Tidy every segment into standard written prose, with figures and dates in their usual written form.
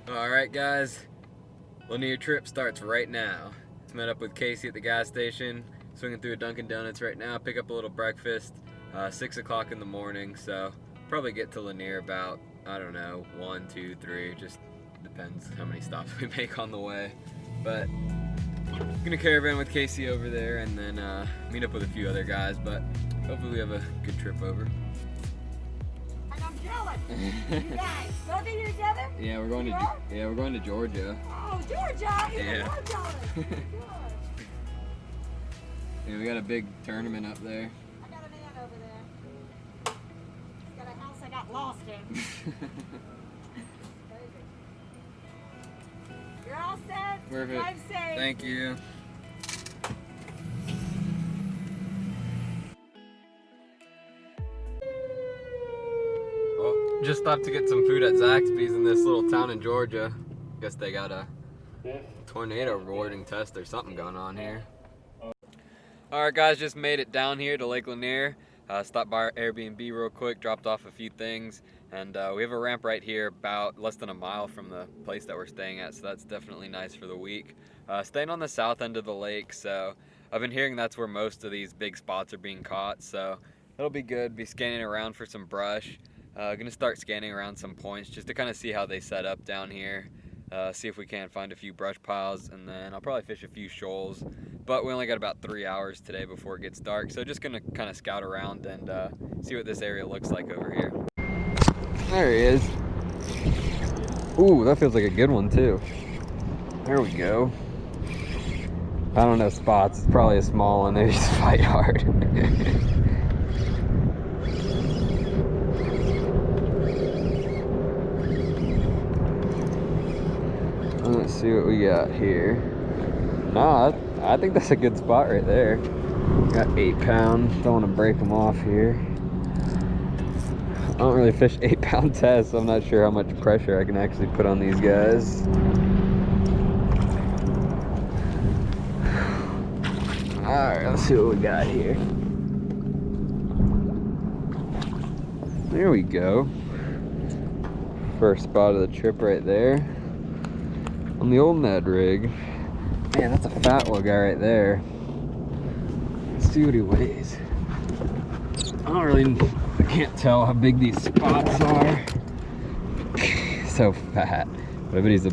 Alright guys, Lanier trip starts right now. Just met up with Casey at the gas station, swinging through a Dunkin' Donuts right now, pick up a little breakfast, 6 o'clock in the morning, so probably get to Lanier about, I don't know, 1, 2, 3, just depends how many stops we make on the way. But gonna caravan with Casey over there and then meet up with a few other guys, but hopefully we have a good trip over. I'm jealous. You guys, both of you together? Yeah, we're going to Georgia. Oh, Georgia! Yeah. More jealous. Good. Yeah, we got a big tournament up there. I got a man over there. He's got a house I got lost in. You're all set. Perfect. Drive safe. Thank you. Well, just stopped to get some food at Zaxby's in this little town in Georgia. Guess they got a tornado warning test or something going on here. Alright guys, just made it down here to Lake Lanier. Stopped by our Airbnb real quick, dropped off a few things, and we have a ramp right here about less than a mile from the place that we're staying at, so that's definitely nice for the week. Staying on the south end of the lake, so I've been hearing that's where most of these big spots are being caught, so it'll be good. Be scanning around for some brush. Gonna start scanning around some points just to kind of see how they set up down here. See if we can find a few brush piles, and then I'll probably fish a few shoals. But we only got about 3 hours today before it gets dark, so just gonna kind of scout around and see what this area looks like over here. There he is. Ooh, that feels like a good one too. There we go. I don't know spots. It's probably a small one. They just fight hard. Let's see what we got here. Nah, I think that's a good spot right there. Got 8 pound. Don't want to break them off here. I don't really fish 8 pound tests, so I'm not sure how much pressure I can actually put on these guys. Alright, let's see what we got here. There we go. First spot of the trip right there. On the old Ned rig. Man, that's a fat little guy right there. Let's see what he weighs. I can't tell how big these spots are. So fat. But I bet he's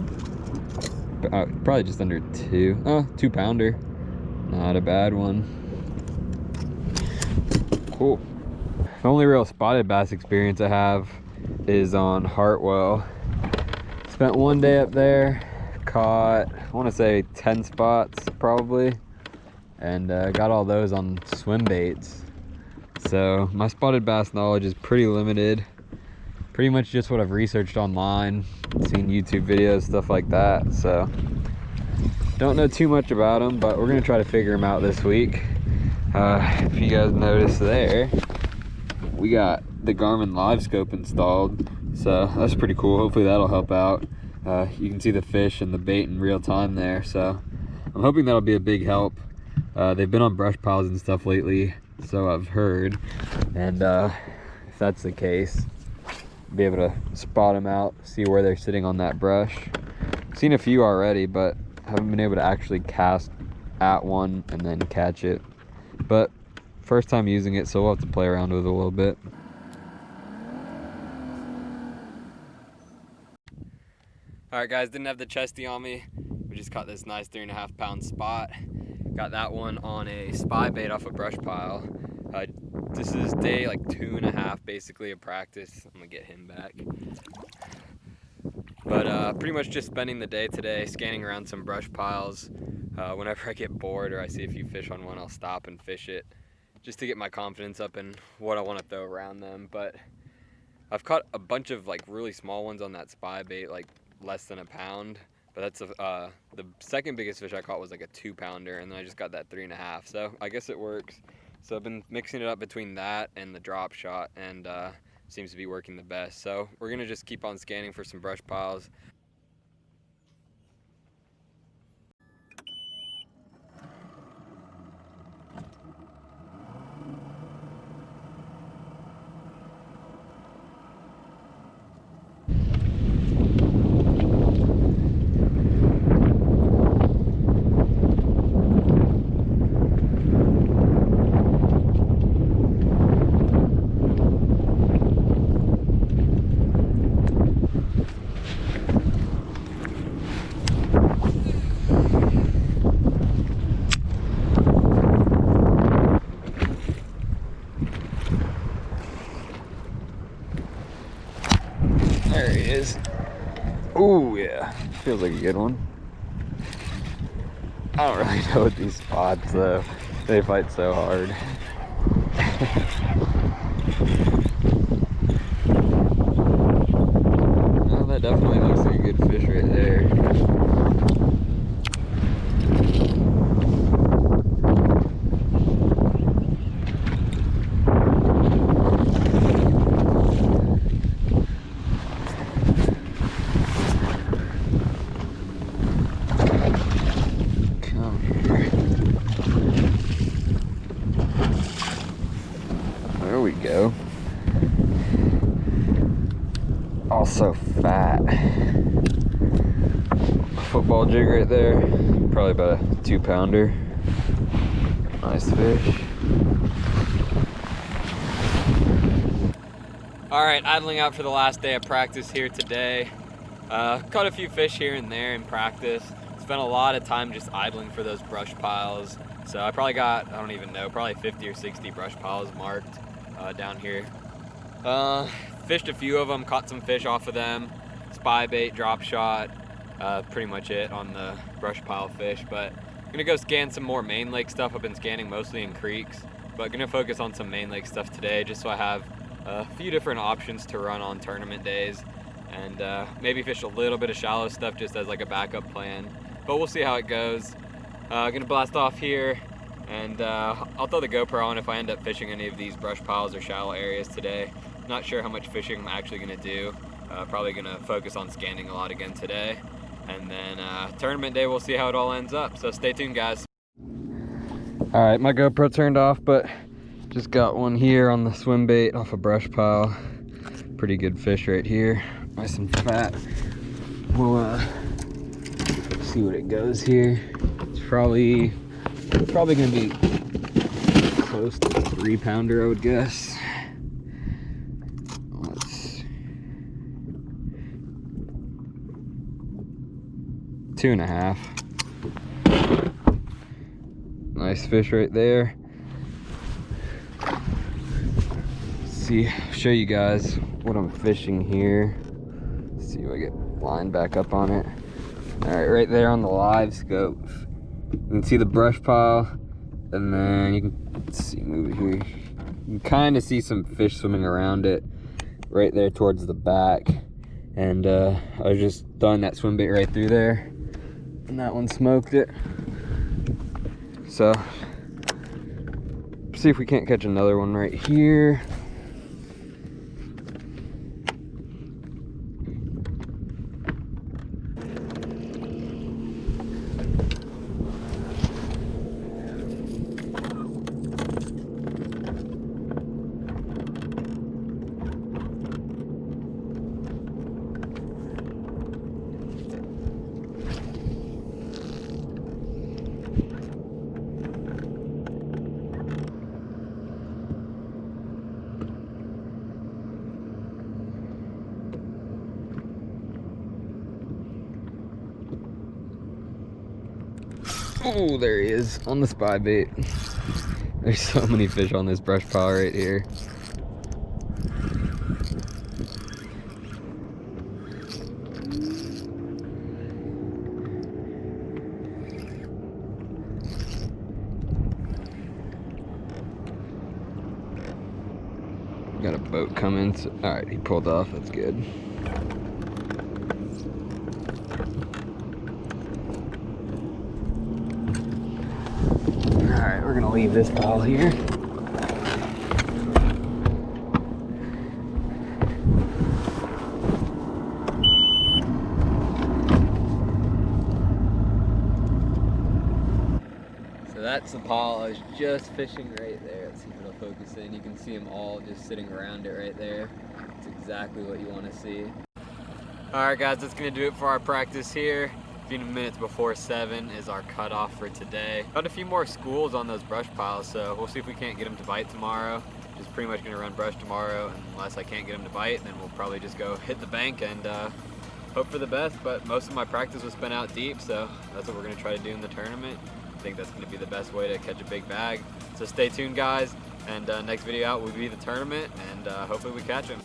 probably just under 2. 2 pounder. Not a bad one. Cool. The only real spotted bass experience I have is on Hartwell. Spent one day up there, caught, I want to say 10 spots probably, and got all those on swim baits. So my spotted bass knowledge is pretty limited. Pretty much just what I've researched online, seen YouTube videos, stuff like that. So don't know too much about them, but we're gonna try to figure them out this week. If you guys notice there, we got the Garmin Live Scope installed, so that's pretty cool. Hopefully that'll help out. You can see the fish and the bait in real time there, so I'm hoping that'll be a big help. They've been on brush piles and stuff lately, so I've heard, and if that's the case, I'll be able to spot them out, see where they're sitting on that brush. I've seen a few already, but haven't been able to actually cast at one and then catch it. But first time using it, so we'll have to play around with it a little bit. Alright guys, didn't have the chesty on me. We just caught this nice 3.5 pound spot. Got that one on a spy bait off a brush pile. This is day like 2.5 basically of practice. I'm gonna get him back. But pretty much just spending the day today scanning around some brush piles. Whenever I get bored or I see a few fish on one, I'll stop and fish it just to get my confidence up in what I want to throw around them. But I've caught a bunch of like really small ones on that spy bait, like less than a pound. But that's the second biggest fish I caught was like a 2 pounder, and then I just got that 3.5. So I guess it works. So I've been mixing it up between that and the drop shot, and seems to be working the best. So we're gonna just keep on scanning for some brush piles. There he is. Oh yeah, feels like a good one. I don't really know what these spots though. They fight so hard. Oh, that definitely looks like a good fish right there. There we go. Also fat. Football jig right there. Probably about a 2-pounder. Nice fish. All right, idling out for the last day of practice here today. Caught a few fish here and there in practice. Spent a lot of time just idling for those brush piles. So I probably got, I don't even know, probably 50 or 60 brush piles marked down here. Fished a few of them, caught some fish off of them. Spy bait, drop shot, pretty much it on the brush pile fish. But I'm gonna go scan some more main lake stuff. I've been scanning mostly in creeks, but gonna focus on some main lake stuff today just so I have a few different options to run on tournament days, and maybe fish a little bit of shallow stuff just as like a backup plan. But we'll see how it goes. Gonna blast off here, and I'll throw the GoPro on if I end up fishing any of these brush piles or shallow areas today. Not sure how much fishing I'm actually gonna do. Probably gonna focus on scanning a lot again today. And then tournament day, we'll see how it all ends up. So stay tuned, guys. All right, my GoPro turned off, but just got one here on the swim bait off a brush pile. Pretty good fish right here, nice and fat. We'll see what it goes here. It's probably gonna be close to a 3-pounder, I would guess. Let's 2.5. Nice fish right there. Show you guys what I'm fishing here. Let's see if I get line back up on it. All right, right there on the live scope, you can see the brush pile, and then you can, let's see, move it here. You can kind of see some fish swimming around it right there towards the back. And I was just throwing that swim bait right through there, and that one smoked it. So, see if we can't catch another one right here. Oh, there he is on the spy bait. There's so many fish on this brush pile right here. Got a boat coming. So, all right, he pulled off. That's good. Alright, we're gonna leave this pile here. So that's the pile I was just fishing right there. Let's see if it'll focus in. You can see them all just sitting around it right there. It's exactly what you want to see. Alright guys, that's gonna do it for our practice here. A few minutes before 7 is our cutoff for today. Got a few more schools on those brush piles, so we'll see if we can't get them to bite tomorrow. Just pretty much gonna run brush tomorrow, and unless I can't get them to bite, then we'll probably just go hit the bank and hope for the best. But most of my practice was spent out deep, so that's what we're gonna try to do in the tournament. I think that's gonna be the best way to catch a big bag. So stay tuned, guys, and next video out will be the tournament, and hopefully we catch them.